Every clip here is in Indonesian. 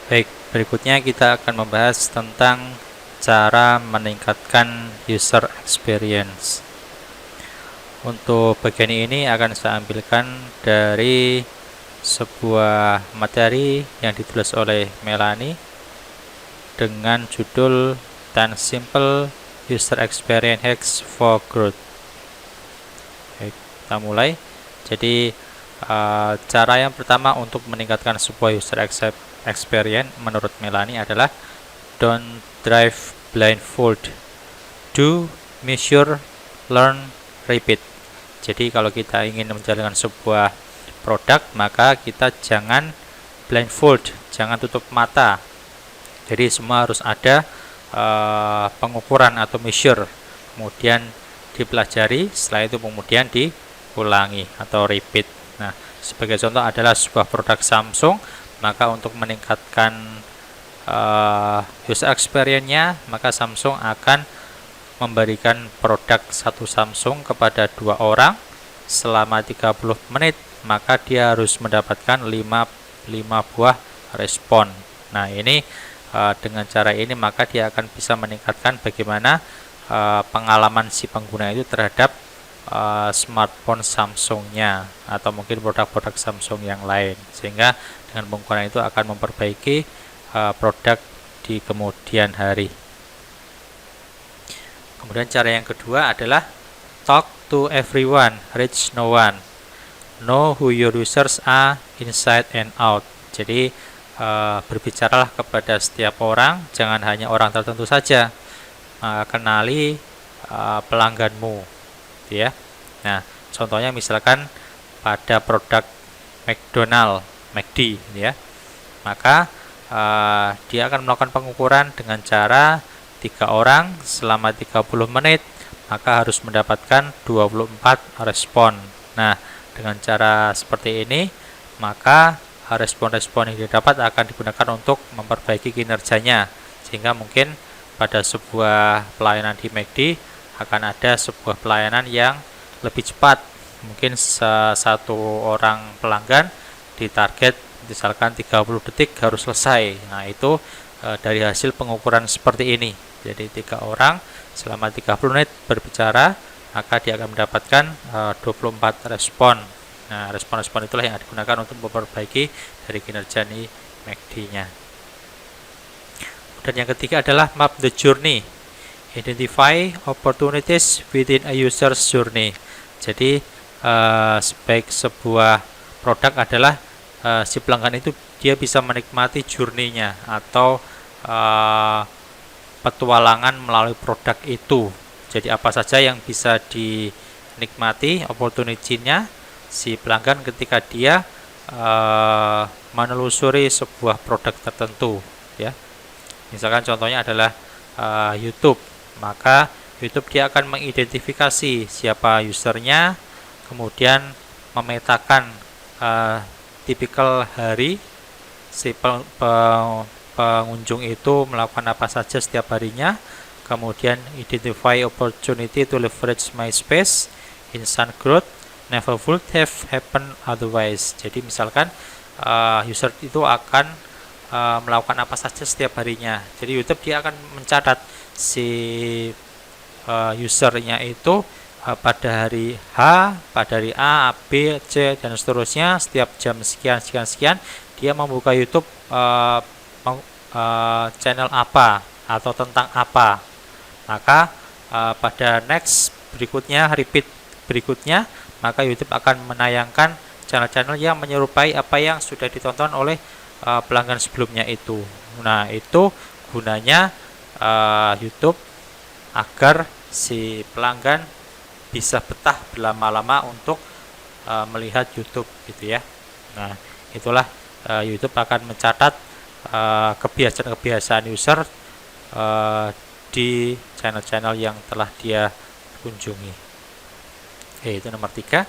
Baik, berikutnya kita akan membahas tentang cara meningkatkan user experience. Untuk bagian ini akan saya ambilkan dari sebuah materi yang ditulis oleh Melanie dengan judul 10 Simple User Experience Hacks for Growth. Baik, kita mulai. Jadi cara yang pertama untuk meningkatkan sebuah user experience menurut Melanie adalah don't drive blindfold, do, measure, learn, repeat. Jadi kalau kita ingin menjalankan sebuah produk, maka kita jangan blindfold, jangan tutup mata. Jadi semua harus ada pengukuran atau measure, kemudian dipelajari, setelah itu kemudian diulangi atau repeat. Nah, sebagai contoh adalah sebuah produk Samsung, maka untuk meningkatkan user experience-nya, maka Samsung akan memberikan produk satu Samsung kepada 2 orang selama 30 menit, maka dia harus mendapatkan 5 buah respon. Nah, ini dengan cara ini maka dia akan bisa meningkatkan bagaimana pengalaman si pengguna itu terhadap smartphone Samsungnya atau mungkin produk-produk Samsung yang lain, sehingga dengan pengukuran itu akan memperbaiki produk di kemudian hari. Kemudian cara yang kedua adalah talk to everyone, reach no one, know who your users are inside and out. Jadi berbicaralah kepada setiap orang, jangan hanya orang tertentu saja. Kenali pelangganmu, ya. Nah, contohnya misalkan pada produk McDonald, McD, ya, maka dia akan melakukan pengukuran dengan cara 3 orang selama 30 menit, maka harus mendapatkan 24 respon. Nah, dengan cara seperti ini, maka respon-respon yang didapat akan digunakan untuk memperbaiki kinerjanya, sehingga mungkin pada sebuah pelayanan di McD akan ada sebuah pelayanan yang lebih cepat. Mungkin satu orang pelanggan ditarget misalkan 30 detik harus selesai. Nah, itu dari hasil pengukuran seperti ini. Jadi 3 orang selama 30 menit berbicara, maka dia akan mendapatkan 24 respon. Nah, respon-respon itulah yang digunakan untuk memperbaiki dari kinerja di McD-nya. Dan yang ketiga adalah map the journey. Identify opportunities within a user's journey. Jadi sebaik sebuah produk adalah si pelanggan itu dia bisa menikmati journey-nya atau petualangan melalui produk itu. Jadi apa saja yang bisa dinikmati opportunity-nya si pelanggan ketika dia menelusuri sebuah produk tertentu, ya. Misalkan contohnya adalah YouTube, maka YouTube dia akan mengidentifikasi siapa usernya, kemudian memetakan tipikal hari si pengunjung itu melakukan apa saja setiap harinya, kemudian identify opportunity to leverage my space, instant growth, never would have happened otherwise. Jadi misalkan user itu akan melakukan apa saja setiap harinya. Jadi YouTube dia akan mencatat si usernya itu pada hari H, pada hari A, B, C, dan seterusnya, setiap jam sekian dia membuka YouTube channel apa atau tentang apa. Maka pada next berikutnya, repeat berikutnya, maka YouTube akan menayangkan channel-channel yang menyerupai apa yang sudah ditonton oleh pelanggan sebelumnya itu. Nah, itu gunanya YouTube agar si pelanggan bisa betah berlama-lama untuk melihat YouTube, gitu ya. Nah, itulah YouTube akan mencatat kebiasaan-kebiasaan user di channel-channel yang telah dia kunjungi. Oke, itu nomor 3.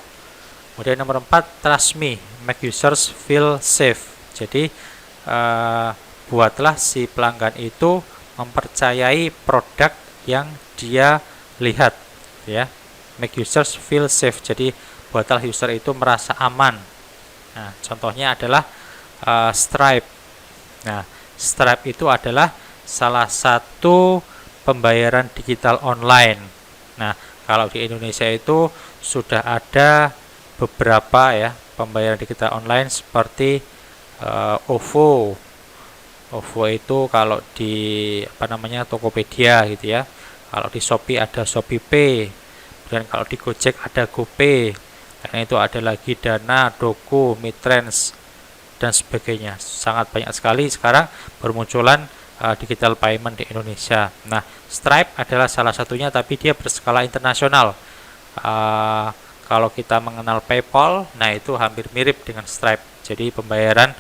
Kemudian nomor 4, trust me, make users feel safe. Jadi buatlah si pelanggan itu mempercayai produk yang dia lihat, ya. Make users feel safe. Jadi buatlah user itu merasa aman. Nah, contohnya adalah Stripe. Nah, Stripe itu adalah salah satu pembayaran digital online. Nah, kalau di Indonesia itu sudah ada beberapa ya pembayaran digital online seperti OVO. OVO itu kalau di Tokopedia gitu ya. Kalau di Shopee ada ShopeePay. Dan kalau di Gojek ada GoPay. Dan itu ada lagi Dana, Doku, Mitrans dan sebagainya. Sangat banyak sekali sekarang bermunculan digital payment di Indonesia. Nah, Stripe adalah salah satunya, tapi dia berskala internasional. Kalau kita mengenal PayPal, nah itu hampir mirip dengan Stripe. Jadi pembayaran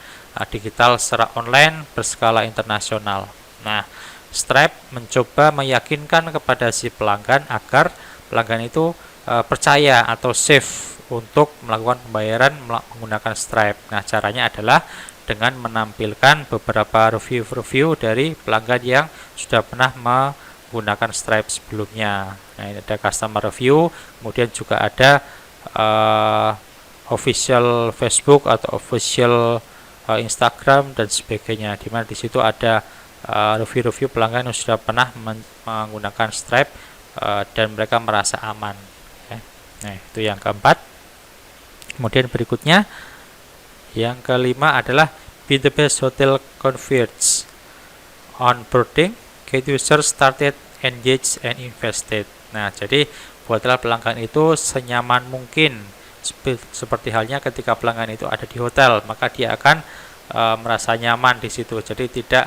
digital secara online berskala internasional. Nah, Stripe mencoba meyakinkan kepada si pelanggan agar pelanggan itu percaya atau safe untuk melakukan pembayaran menggunakan Stripe. Nah, caranya adalah dengan menampilkan beberapa review-review dari pelanggan yang sudah pernah menggunakan Stripe sebelumnya. Nah, ini ada customer review, kemudian juga ada official Facebook atau official Instagram dan sebagainya, di mana di situ ada review-review pelanggan yang sudah pernah menggunakan Stripe dan mereka merasa aman. Nah, itu yang keempat. Kemudian berikutnya yang kelima adalah be the best hotel converts on boarding, get users started, engaged and invested. Nah, jadi buatlah pelanggan itu senyaman mungkin. Seperti halnya ketika pelanggan itu ada di hotel, maka dia akan merasa nyaman di situ. Jadi tidak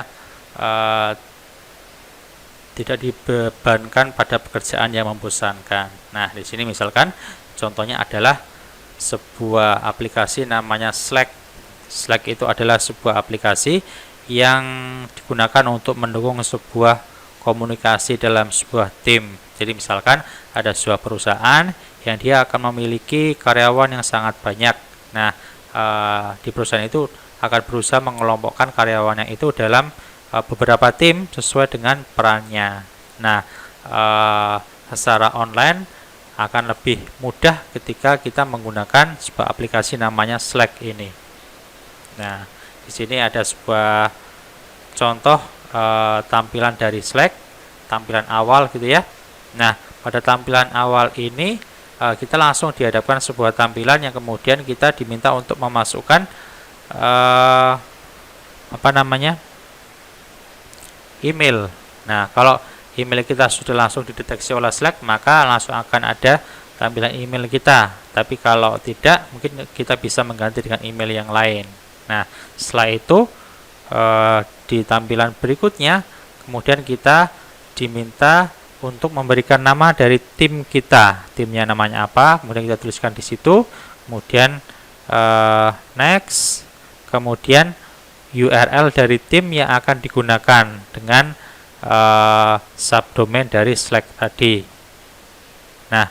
dibebankan pada pekerjaan yang membosankan. Nah, di sini misalkan contohnya adalah sebuah aplikasi namanya Slack. Slack itu adalah sebuah aplikasi yang digunakan untuk mendukung sebuah komunikasi dalam sebuah tim. Jadi misalkan ada sebuah perusahaan yang dia akan memiliki karyawan yang sangat banyak. Nah, di perusahaan itu akan berusaha mengelompokkan karyawannya itu dalam beberapa tim sesuai dengan perannya. Nah, secara online akan lebih mudah ketika kita menggunakan sebuah aplikasi namanya Slack ini. Nah, di sini ada sebuah contoh tampilan dari Slack, tampilan awal gitu ya. Nah, pada tampilan awal ini kita langsung dihadapkan sebuah tampilan yang kemudian kita diminta untuk memasukkan email. Nah, kalau email kita sudah langsung dideteksi oleh Slack, maka langsung akan ada tampilan email kita. Tapi kalau tidak, mungkin kita bisa mengganti dengan email yang lain. Nah, setelah itu di tampilan berikutnya, kemudian kita diminta untuk memberikan nama dari tim kita. Timnya namanya apa? Kemudian kita tuliskan di situ. Kemudian next. Kemudian URL dari tim yang akan digunakan dengan subdomain dari Slack tadi. Nah,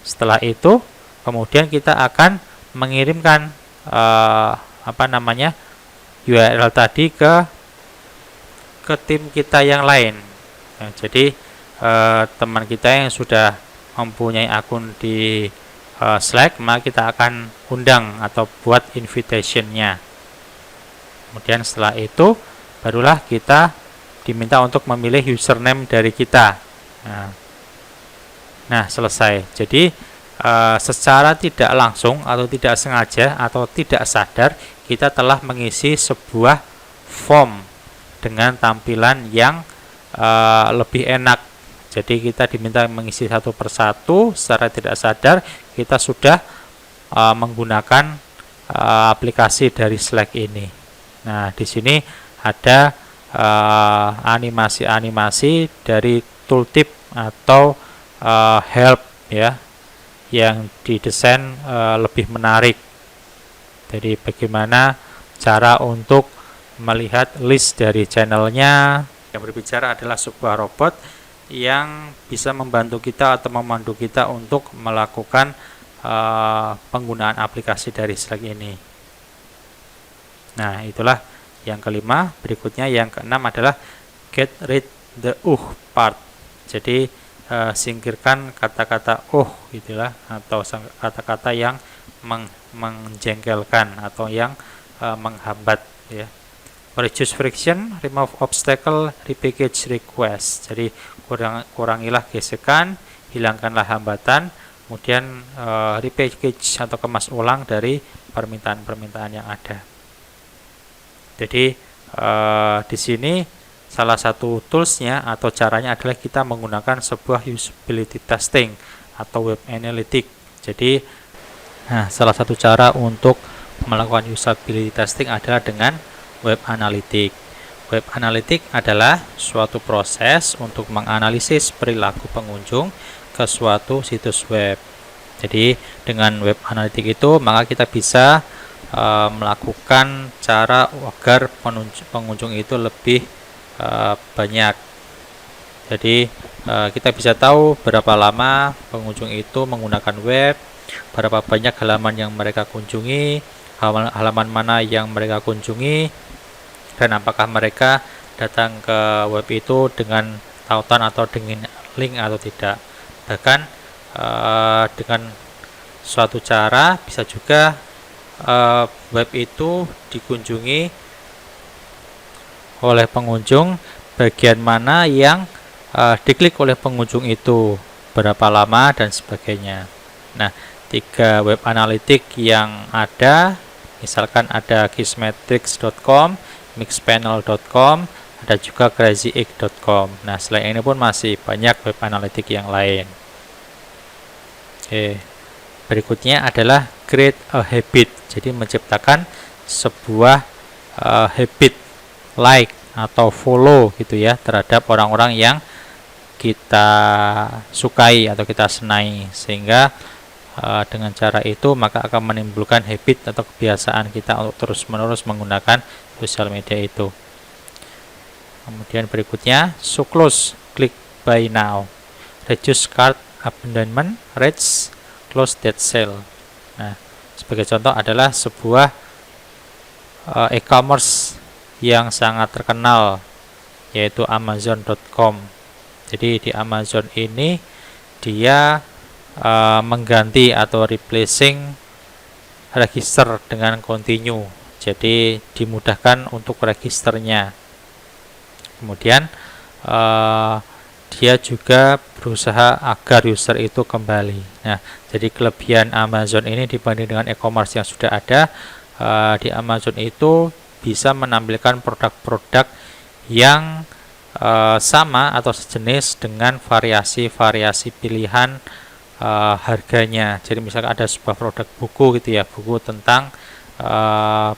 setelah itu kemudian kita akan mengirimkan URL tadi ke tim kita yang lain. Nah, jadi teman kita yang sudah mempunyai akun di Slack, maka kita akan undang atau buat invitation-nya. Kemudian setelah itu barulah kita diminta untuk memilih username dari kita. Nah, selesai. Jadi secara tidak langsung atau tidak sengaja atau tidak sadar, kita telah mengisi sebuah form dengan tampilan yang lebih enak. Jadi kita diminta mengisi satu persatu, secara tidak sadar kita sudah menggunakan aplikasi dari Slack ini. Nah, di sini ada animasi-animasi dari tooltip atau help ya, yang didesain lebih menarik. Jadi bagaimana cara untuk melihat list dari channelnya. Yang berbicara adalah sebuah robot yang bisa membantu kita atau memandu kita untuk melakukan penggunaan aplikasi dari Slack ini. Nah, itulah yang kelima. Berikutnya yang keenam adalah get rid the part. Jadi singkirkan kata-kata gitulah, atau kata-kata yang menjengkelkan atau yang menghambat ya. Reduce friction, remove obstacle, repackage request. Jadi kurangilah gesekan, hilangkanlah hambatan, kemudian repackage atau kemas ulang dari permintaan-permintaan yang ada. Jadi di sini salah satu toolsnya atau caranya adalah kita menggunakan sebuah usability testing atau web analytic. Jadi salah satu cara untuk melakukan usability testing adalah dengan web analytic. Web analytic adalah suatu proses untuk menganalisis perilaku pengunjung ke suatu situs web. Jadi dengan web analytic itu maka kita bisa melakukan cara agar pengunjung itu lebih banyak. Jadi kita bisa tahu berapa lama pengunjung itu menggunakan web, berapa banyak halaman yang mereka kunjungi, halaman mana yang mereka kunjungi, dan apakah mereka datang ke web itu dengan tautan atau dengan link atau tidak. Bahkan dengan suatu cara bisa juga web itu dikunjungi oleh pengunjung, bagian mana yang diklik oleh pengunjung itu, berapa lama, dan sebagainya. Nah, 3 web analitik yang ada, misalkan ada Kissmetrics.com, Mixpanel.com, ada juga CrazyEgg.com. Nah, selain ini pun masih banyak web analitik yang lain. Oke, berikutnya adalah create a habit. Jadi menciptakan sebuah habit, like atau follow gitu ya terhadap orang-orang yang kita sukai atau kita senai, sehingga dengan cara itu maka akan menimbulkan habit atau kebiasaan kita untuk terus-menerus menggunakan sosial media itu. Kemudian berikutnya, so close, click buy now, reduce cart abandonment rates, close that sale. Nah, sebagai contoh adalah sebuah e-commerce yang sangat terkenal, yaitu Amazon.com. Jadi di Amazon ini dia mengganti atau replacing register dengan continue. Jadi dimudahkan untuk registernya. Kemudian dia juga berusaha agar user itu kembali. Nah, jadi kelebihan Amazon ini dibanding dengan e-commerce yang sudah ada, di Amazon itu bisa menampilkan produk-produk yang sama atau sejenis dengan variasi-variasi pilihan harganya. Jadi misalkan ada sebuah produk buku gitu ya, buku tentang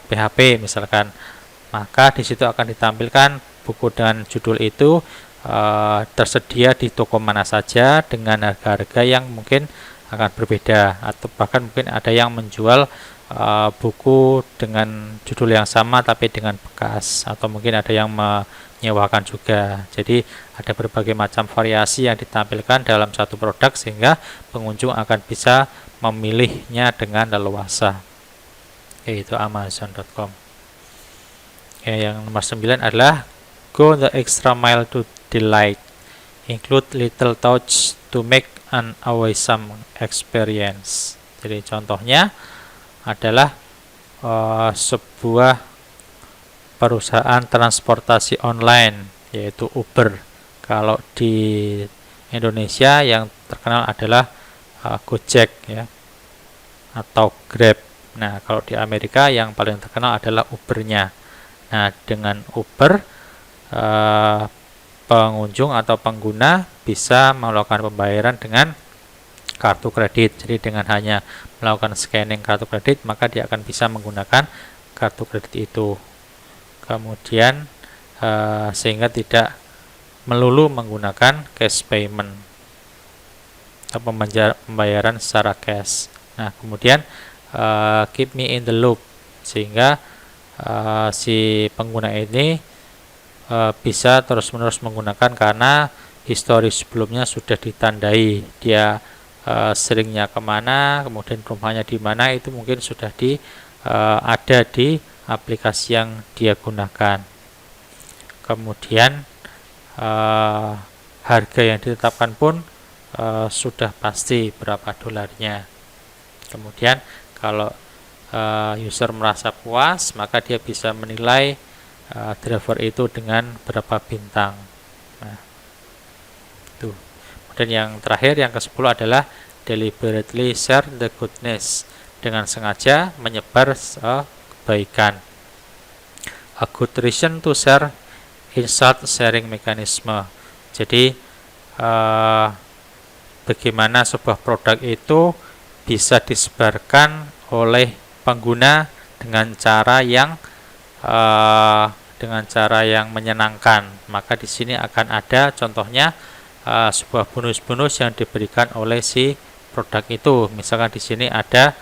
PHP misalkan, maka di situ akan ditampilkan buku dengan judul itu tersedia di toko mana saja dengan harga-harga yang mungkin akan berbeda, atau bahkan mungkin ada yang menjual buku dengan judul yang sama tapi dengan bekas, atau mungkin ada yang menyewakan juga. Jadi ada berbagai macam variasi yang ditampilkan dalam satu produk sehingga pengunjung akan bisa memilihnya dengan leluasa, yaitu Amazon.com. Yang nomor 9 adalah go the extra mile to delight, include little touch to make an awesome experience. Jadi contohnya adalah sebuah perusahaan transportasi online, yaitu Uber. Kalau di Indonesia yang terkenal adalah Gojek ya, atau Grab. Nah, kalau di Amerika yang paling terkenal adalah Uber-nya. Nah, dengan Uber pengunjung atau pengguna bisa melakukan pembayaran dengan kartu kredit. Jadi dengan hanya melakukan scanning kartu kredit, maka dia akan bisa menggunakan kartu kredit itu. Kemudian sehingga tidak melulu menggunakan cash payment atau pembayaran secara cash. Nah, kemudian keep me in the loop, sehingga si pengguna ini bisa terus-menerus menggunakan karena histori sebelumnya sudah ditandai, dia seringnya kemana, kemudian rumahnya di mana, itu mungkin sudah ada di aplikasi yang dia gunakan. Kemudian harga yang ditetapkan pun sudah pasti berapa dolarnya. Kemudian kalau user merasa puas, maka dia bisa menilai driver itu dengan berapa bintang. Nah, itu. Kemudian yang terakhir, yang ke-10 adalah deliberately share the goodness, dengan sengaja menyebar kebaikan. A good reason to share insert sharing mechanism. Jadi bagaimana sebuah produk itu bisa disebarkan oleh pengguna dengan cara yang menyenangkan. Maka di sini akan ada contohnya sebuah bonus-bonus yang diberikan oleh si produk itu. Misalkan di sini ada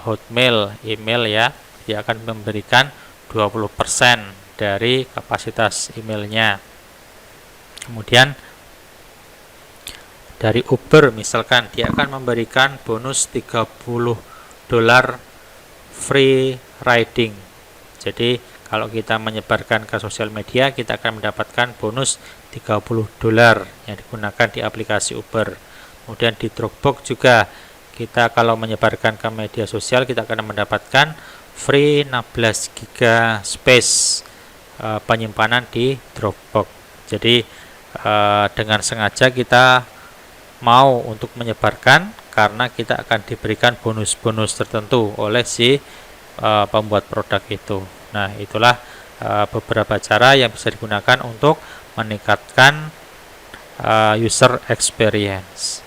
Hotmail, email ya, dia akan memberikan 20% dari kapasitas emailnya. Kemudian dari Uber misalkan, dia akan memberikan bonus $30 free riding. Jadi kalau kita menyebarkan ke sosial media, kita akan mendapatkan bonus $30 yang digunakan di aplikasi Uber. Kemudian di Dropbox juga, kita kalau menyebarkan ke media sosial, kita akan mendapatkan free 16 GB space penyimpanan di Dropbox. Jadi dengan sengaja kita mau untuk menyebarkan karena kita akan diberikan bonus-bonus tertentu oleh si pembuat produk itu. Nah, itulah beberapa cara yang bisa digunakan untuk meningkatkan user experience.